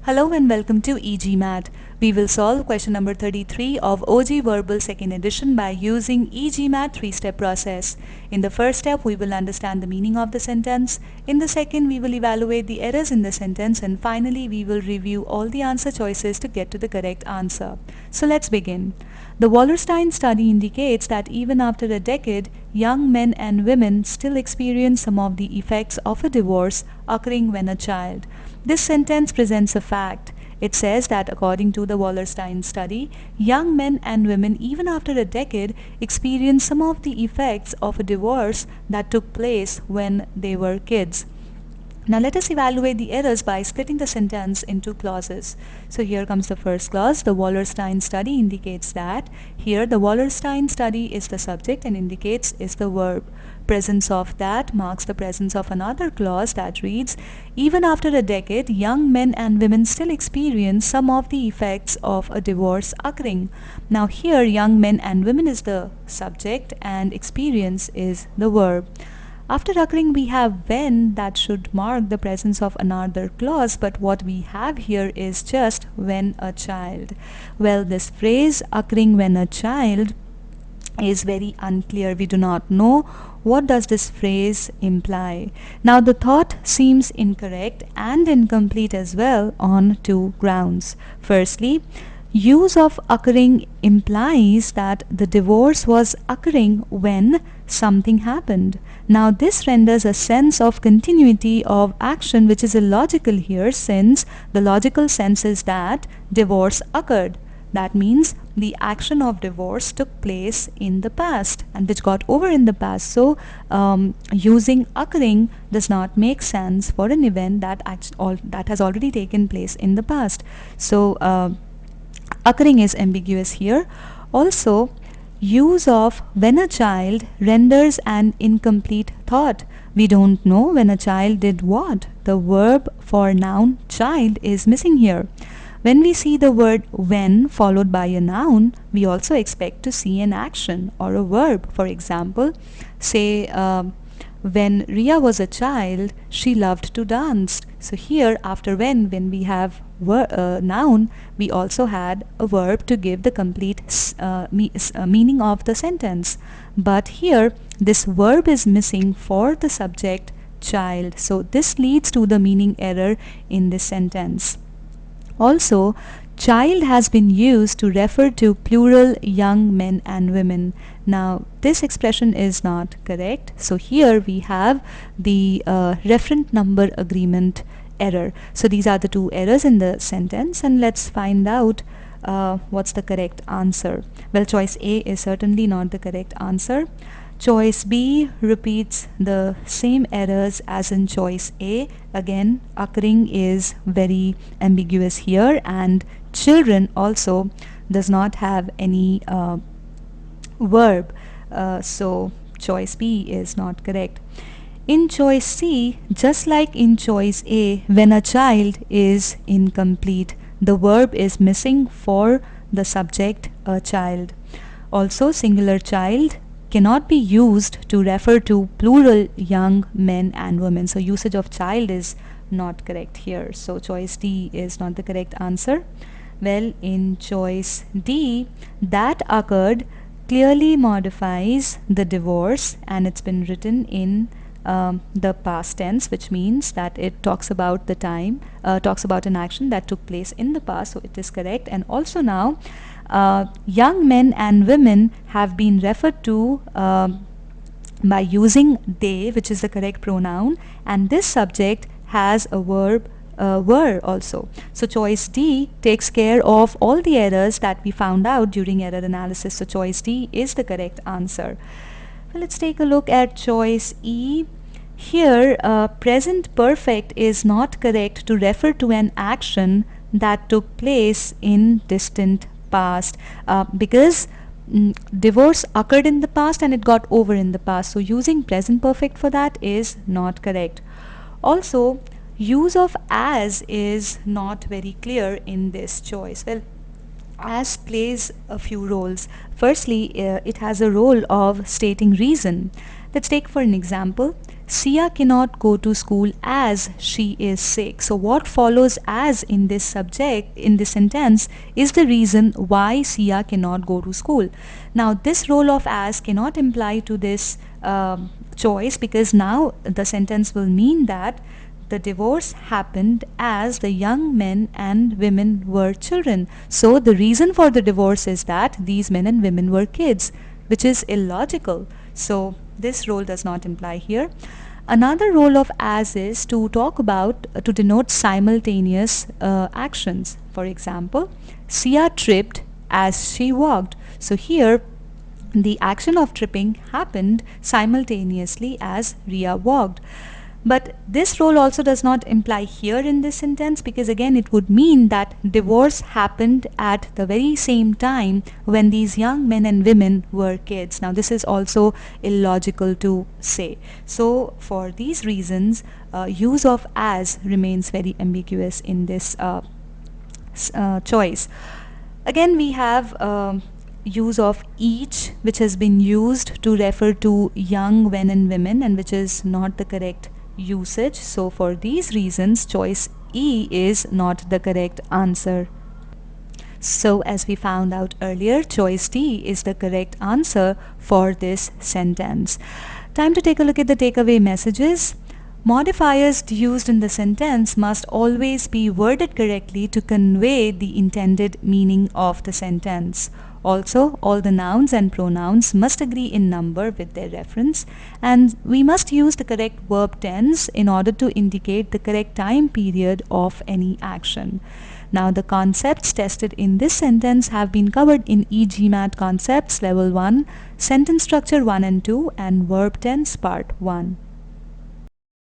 Hello and welcome to e-GMAT. We will solve question number 33 of OG Verbal 2nd edition by using e-GMAT 3-step process. In the first step, we will understand the meaning of the sentence. In the second, we will evaluate the errors in the sentence, and finally, we will review all the answer choices to get to the correct answer. So let's begin. The Wallerstein study indicates that even after a decade, young men and women still experience some of the effects of a divorce occurring when a child. This sentence presents a fact. It says that according to the Wallerstein study, young men and women even after a decade experience some of the effects of a divorce that took place when they were kids. Now let us evaluate the errors by splitting the sentence into clauses. So here comes the first clause. The Wallerstein study indicates that. Here the Wallerstein study is the subject and indicates is the verb. Presence of that marks the presence of another clause that reads, even after a decade, young men and women still experience some of the effects of a divorce occurring. Now here young men and women is the subject and experience is the verb. After occurring, we have when that should mark the presence of another clause, but what we have here is just when a child. Well, this phrase occurring when a child is very unclear. We do not know what does this phrase imply. Now the thought seems incorrect and incomplete as well on two grounds. Firstly, use of occurring implies that the divorce was occurring when something happened. Now this renders a sense of continuity of action which is illogical here, since the logical sense is that divorce occurred. That means the action of divorce took place in the past and which got over in the past. So using occurring does not make sense for an event that has already taken place in the past. So occurring is ambiguous here. Also, use of when a child renders an incomplete thought. We don't know when a child did what. The verb for noun child is missing here. When we see the word when followed by a noun, we also expect to see an action or a verb. For example, say when Ria was a child, she loved to dance. So here after when we have noun, we also had a verb to give the complete meaning of the sentence. But here this verb is missing for the subject child. So this leads to the meaning error in this sentence. Also, child has been used to refer to plural young men and women. Now this expression is not correct. So here we have the referent number agreement error. So these are the two errors in the sentence, and let's find out what's the correct answer. Well, choice A is certainly not the correct answer. Choice B repeats the same errors as in choice A. Again, occurring is very ambiguous here, and children also does not have any verb. So choice B is not correct. In choice C, just like in choice A, when a child is incomplete, the verb is missing for the subject a child. Also, singular child cannot be used to refer to plural young men and women. So usage of child is not correct here. So choice D is not the correct answer. Well, in choice D, that occurred clearly modifies the divorce, and it's been written in the past tense, which means that it talks about the time, talks about an action that took place in the past. So it is correct. And also now young men and women have been referred to by using they, which is the correct pronoun, and this subject has a verb were also. So choice D takes care of all the errors that we found out during error analysis. So choice D is the correct answer. Well, let's take a look at choice E. Here present perfect is not correct to refer to an action that took place in distant past because divorce occurred in the past and it got over in the past. So using present perfect for that is not correct. Also, use of as is not very clear in this choice. Well, as plays a few roles. Firstly, it has a role of stating reason. Let's take for an example. Sia cannot go to school as she is sick. So what follows as in this subject, in this sentence, is the reason why Sia cannot go to school. Now this role of as cannot imply to this choice, because now the sentence will mean that the divorce happened as the young men and women were children. So the reason for the divorce is that these men and women were kids, which is illogical. So this role does not imply here. Another role of as is to talk about, to denote simultaneous actions. For example, Sia tripped as she walked. So here the action of tripping happened simultaneously as Ria walked. But this role also does not imply here in this sentence, because again it would mean that divorce happened at the very same time when these young men and women were kids. Now this is also illogical to say. So for these reasons, use of as remains very ambiguous in this choice. Again we have use of each, which has been used to refer to young men and women, and which is not the correct usage. So for these reasons, choice E is not the correct answer. So as we found out earlier, choice D is the correct answer for this sentence. Time to take a look at the takeaway messages. Modifiers used in the sentence must always be worded correctly to convey the intended meaning of the sentence. Also, all the nouns and pronouns must agree in number with their reference, and we must use the correct verb tense in order to indicate the correct time period of any action. Now, the concepts tested in this sentence have been covered in e-GMAT Concepts Level 1, Sentence Structure 1 and 2, and Verb Tense Part 1.